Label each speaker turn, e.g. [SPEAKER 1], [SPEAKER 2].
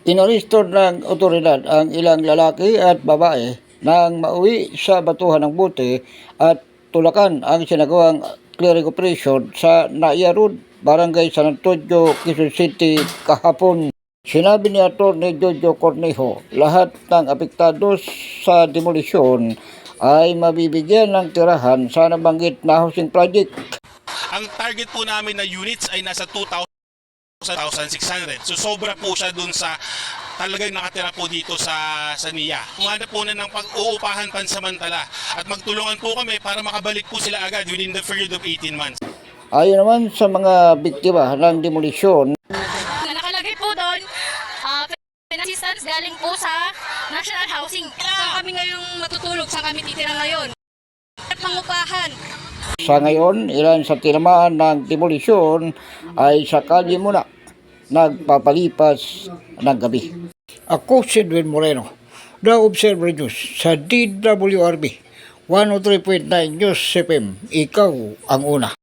[SPEAKER 1] Inaristo ng otoridad ang ilang lalaki at babae nang mauwi sa batuhan ng bote at tulakan ang sinagawang clearing operation sa Naya Road, Barangay San Antonio, Quezon City kahapon. Sinabi ni Atty. Jojo Cornejo, lahat ng apektado sa demolisyon ay mabibigyan ng tirahan sa nabanggit na housing project.
[SPEAKER 2] Ang target po namin na units ay nasa 2,600. So sobra po siya dun sa talagang nakatira po dito sa NIA. Kumanap po na ng pag-uupahan pansamantala at magtulungan po kami para makabalik po sila agad within the period of 18 months.
[SPEAKER 1] Ayon naman sa mga biktima ng demolisyon,
[SPEAKER 3] nakalagay po doon, assistance galing po sa National Housing. Saan kami ngayong matutulog? Saan kami titira ngayon? At pangupahan.
[SPEAKER 1] sa ngayon, ilan sa tinamaan ng demolisyon ay sa kalye muna nagpapalipas ng gabi. Ako si Edwin Moreno, The Observer News sa DWRB 103.9 News FM. Ikaw ang una.